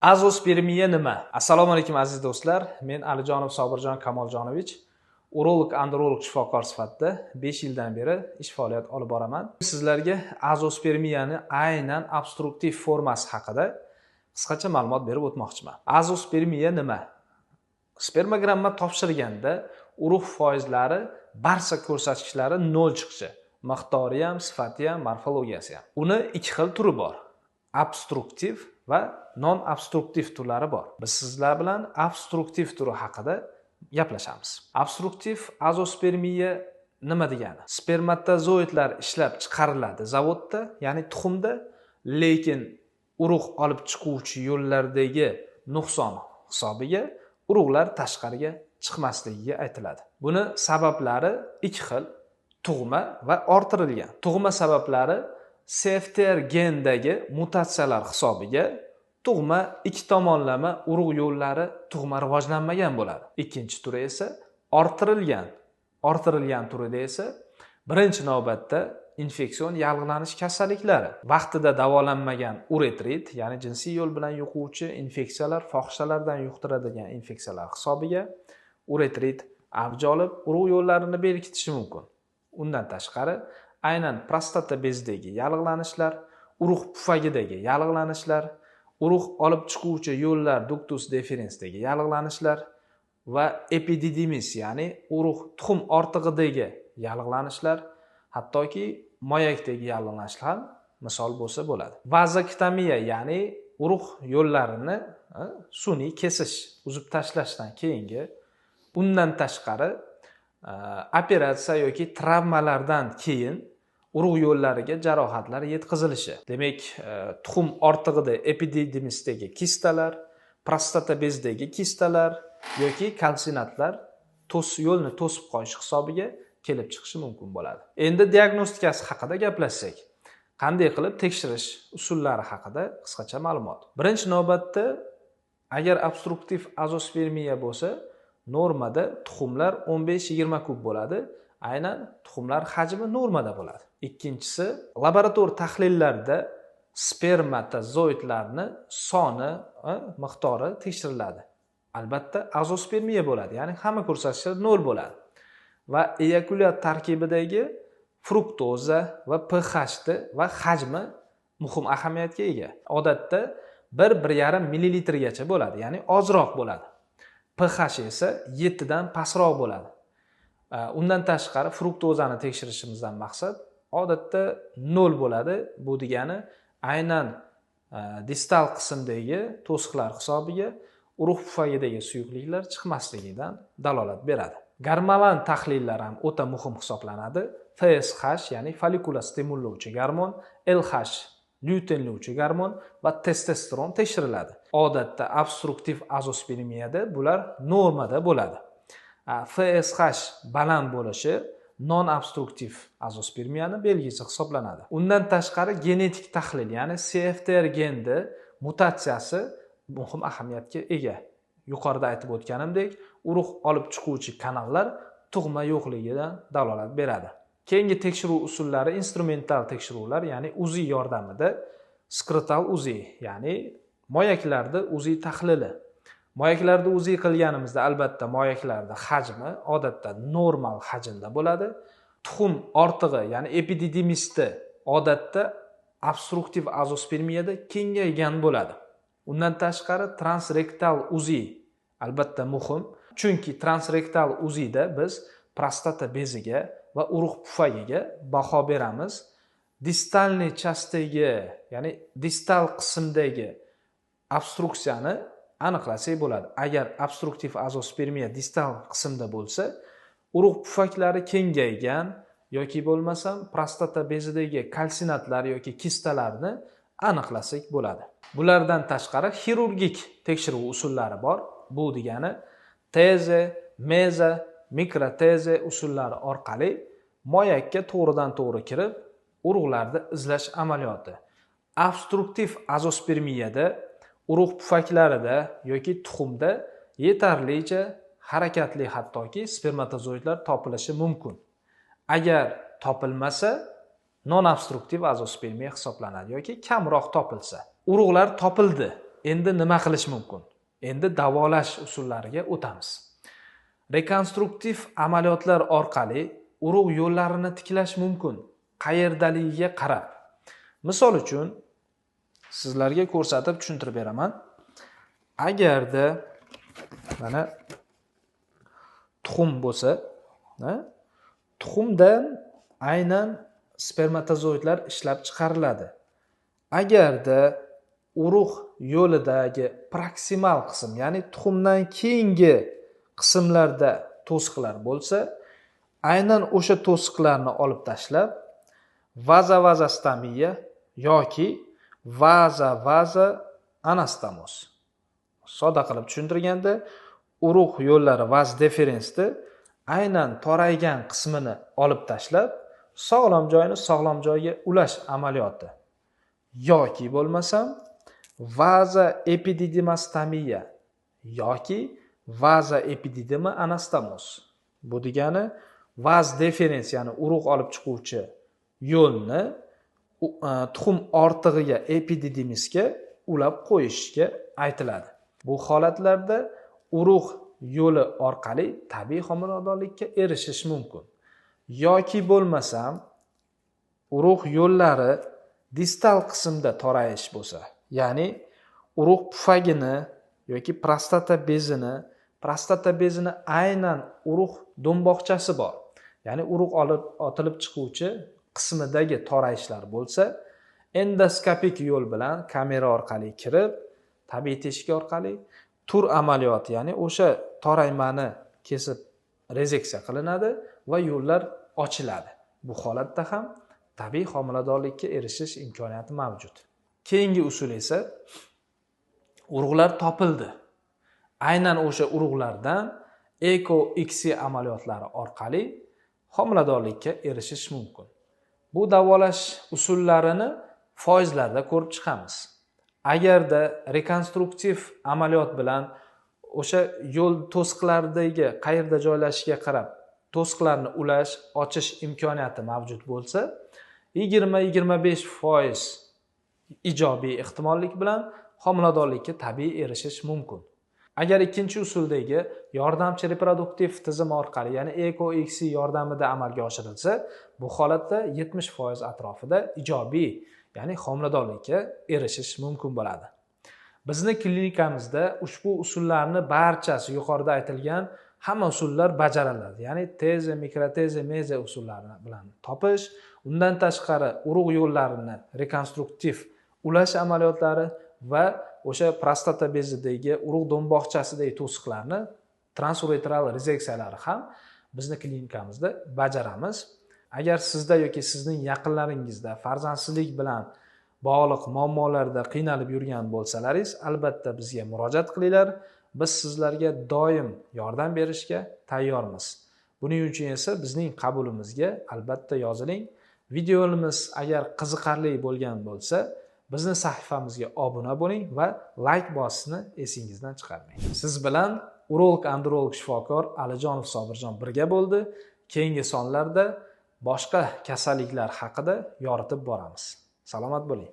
Azospermiya nima? Assalomu alaykum aziz do'stlar. Men Alijonov Sobirjon Kamoljonovich, urolog-androlog shifokor sifatida 5 yildan beri ish faoliyat olib boraman. Sizlarga azospermiyani aynan obstruktiv formasi haqida qisqacha ma'lumot berib o'tmoqchiman. Azospermiya nima? Spermogramma topshirganda urug' foizlari barcha ko'rsatkichlari 0 chiqishi. Miqdori ham, sifati ham, morfologiyasi ham. Uni ikki xil turi bor. Obstruktiv va non-obstruktiv turlari bor. Biz sizlar bilan obstruktiv turi haqida gaplashamiz. Obstruktiv azospermiya nima degani? Spermatozoidlar ishlab chiqariladi zavodda, ya'ni tuxumda, lekin urug' olib chiquvchi yo'llardagi nuqson hisobiga urug'lar tashqariga chiqmasligiga aytiladi. Buni sabablari ikki xil: tug'ma va orttirilgan. Tug'ma sabablari CFTR gendagi mutatsiyalar hisobiga tug'ma ikki tomonlama urug' yo'llari tug'ma rivojlanmagan bo'ladi. Ikkinchi turi esa orttirilgan. Orttirilgan turida esa birinchi navbatda infeksion yallig'lanish kasalliklari, vaqtida davolanmagan uretrit, ya'ni jinsiy yo'l bilan yuquvchi infeksiyalar, fohishalardan yuqtiradigan infeksiyalar hisobiga uretrit avj olib, urug' yo'llarini berkitishi mumkin. Undan tashqari, aynan prostata bezidagi yallig'lanishlar, urug' pufagidagi yallig'lanishlar, urug' olib chiquvchi yo'llar ductus deferensdagi yallig'lanishlar va epididimis, ya'ni urug' tuxum ortig'idagi yallig'lanishlar, hattoki moyakdagi yallig'lanishlar ham misol bo'lsa bo'ladi. Vazektomiya, ya'ni urug' yo'llarini sun'iy kesish, uzib tashlashdan keyingi, undan tashqari operatsiya yoki travmalardan keyin urug' yo'llariga jarohatlar yetkazilishi. Demak, tuxum ortig'ida epididimisdagi kistalar, prostata bezidagi kistalar yoki kalsinatlar yo'lni to'sib qo'yish hisobiga kelib chiqishi mumkin bo'ladi. Endi diagnostikasi haqida gaplashsak, qanday qilib tekshirish usullari haqida qisqacha ma'lumot. Birinchi navbatda, agar obstruktiv azospermiya bo'lsa, normada tuxumlar 15-20 kub bo'ladi. Aynan tuxumlar hajmi normada bo'ladi. Ikkinchisi, laborator tahlillarda spermatozoidlarni soni, miqdori tekshiriladi. Albatta, azospermiya bo'ladi, ya'ni hamma ko'rsatkichlar 0 bo'ladi. Va eyakulyat tarkibidagi fruktoza va pH va hajmi muhim ahamiyatga ega. Odatda 1-1,5 ml gacha bo'ladi, ya'ni ozroq bo'ladi. pH esa 7 dan pastroq bo'ladi. Undan tashqari fruktozani tekshirishimizdan maqsad odatda 0 bo'ladi. Bu degani aynan distal qismdagi to'siqlar hisobiga urug' pufagidagi suyuqliklar chiqmasligidan dalolat beradi. Gormonal tahlillar ham o'ta muhim hisoblanadi. FSH, ya'ni follikula stimullovchi gormon, LH lyutenlovchi gormon va testosteron tekshiriladi. Odatda obstruktiv azospermiyada bular normada bo'ladi. FSH baland bo'lishi non-obstruktiv azospermiyani belgisi hisoblanadi. Undan tashqari genetik tahlil, ya'ni CFTR gendi mutatsiyasi muhim ahamiyatga ega. Yuqorida aytib o'tganimdek, urug' olib chiquvchi kanallar tug'ma yo'qligidan dalolat beradi. Keyingi tekshiruv usullari instrumental tekshiruvlar, ya'ni UZI yordamida skrotal UZI, ya'ni moyaklarda UZI tahlili. Moyaklarda UZI qilganimizda albatta moyaklarda hajmi odatda normal hajmda bo'ladi. Tuxum ortig'i, ya'ni epididimisda odatda obstruktiv azospermiyada kengaygan bo'ladi. Undan tashqari transrektal UZI albatta muhim, chunki transrektal UZIda biz prostata beziga va urug' pufagiga baho beramiz. Distalniy chastagi, ya'ni distal qismdagi obstruksiyani aniqlasak bo'ladi. Agar obstruktiv azospermiya distal qismda bo'lsa, urug' pufaklari kengaygan yoki bo'lmasam prostata bezidagi kalsinatlar yoki kistalarni aniqlasak bo'ladi. Bulardan tashqari xirurgik tekshiruv usullari bor. Bu degani teze, meza, mikroteze usullari orqali moyakka to'g'ridan-to'g'ri kirib, urug'larni izlash amaliyoti. Obstruktiv azospermiyada urug' pufaklarida yoki tuxumda yetarlicha harakatli, hattoki spermatozoidlar topilishi mumkin. Agar topilmasa, non-obstruktiv azospermiya hisoblanadi yoki kamroq topilsa. Urug'lar topildi, endi nima qilish mumkin? Endi davolash usullariga o'tamiz. Rekonstruktiv amaliyotlar orqali urug' yo'llarini tiklash mumkin, qayerdaligiga qarab. Misol uchun sizlarga ko'rsatib tushuntirib beraman. Agarda mana tuxum bo'lsa, tuxumdan aynan spermatozoidlar ishlab chiqariladi. Agarda urug' yo'lidagi proksimal qism, ya'ni tuxumdan keyingi qismlarda to'siqlar bo'lsa, aynan o'sha to'siqlarni olib tashlab, vaza-vazastomiya yoki vaza anastomoz. Soda qilib tushuntirganda, urug' yo'llari vaz deferensda aynan toraygan qismini olib tashlab, sog'lom joyini sog'lom joyga ulash amaliyoti. Yoki bo'lmasam vaza epididymostomiya yoki vaza epididima anastomoz. Bu degani vaz deferens, ya'ni urug' olib chiquvchi yo'lni tuxum ortig'iga epididimisga ulab qo'yishga aytiladi. Bu holatlarda urug' yo'li orqali tabiiy homiladorlikka erishish mumkin. Yoki bo'lmasam urug' yo'llari distal qismda torayish bo'lsa, ya'ni urug' pufagini yoki prostata bezini aynan urug' do'mboqchasi bor. Ya'ni urug' otilib chiquvchi qismidagi torayishlar bo'lsa, endoskopik yo'l bilan kamera orqali kirib, tabiiy teshik orqali tur amaliyoti, ya'ni o'sha toraymani kesib rezeksiya qilinadi va yo'llar ochiladi. Bu holatda ham tabiiy homiladorlikka erishish imkoniyati mavjud. Keyingi usul esa urug'lar topildi. Aynan o'sha urug'lardan ECO-XC amaliyotlari orqali homiladorlikka erishish mumkin. Bu davolash usullarini foizlarda ko'rib chiqamiz. Agarda rekonstruktiv amaliyot bilan o'sha yo'l to'siqlaridagi qayerda joylashishiga qarab to'siqlarni ulash, ochish imkoniyati mavjud bo'lsa, 20-25% ijobiy ehtimollik bilan homiladorlikka tabiiy erishish mumkin. Agar ikkinchi usuldagi yordamchi reproduktiv tizim orqali, ya'ni ECO-XC yordamida amalga oshirilsa, bu holatda 70% atrofida ijobiy, ya'ni homiladorlikka erishish mumkin bo'ladi. Bizning klinikamizda ushbu usullarni barchasi yuqorida aytilgan hamma usullar bajariladi. Ya'ni teze, mikroteze, meze usullari bilan topish, undan tashqari urug' yo'llarini rekonstruktiv ulash amaliyotlari va o'sha prostata bezidagi urug' do'mboqchasidagi to'siqlarni transureteral rezeksiyalari ham bizning klinikamizda bajaramiz. Agar sizda yoki sizning yaqinlaringizda farzandsizlik bilan bog'liq muammolarda qiynalib yurgan bo'lsalaringiz, albatta bizga murojaat qilinglar. Biz sizlarga doim yordam berishga tayyormiz. Buning uchun esa bizning qabulimizga albatta yoziling. Videolarimiz agar qiziqarli bo'lgan bo'lsa, bizning sahifamizga obuna bo'ling va like bosishni esingizdan chiqarmang. Siz bilan urolog-androlog shifokor Alijonov Sobirjon birga bo'ldi. Keyingi sonlarda boshqa kasalliklar haqida yoritib boramiz. Salomat bo'ling.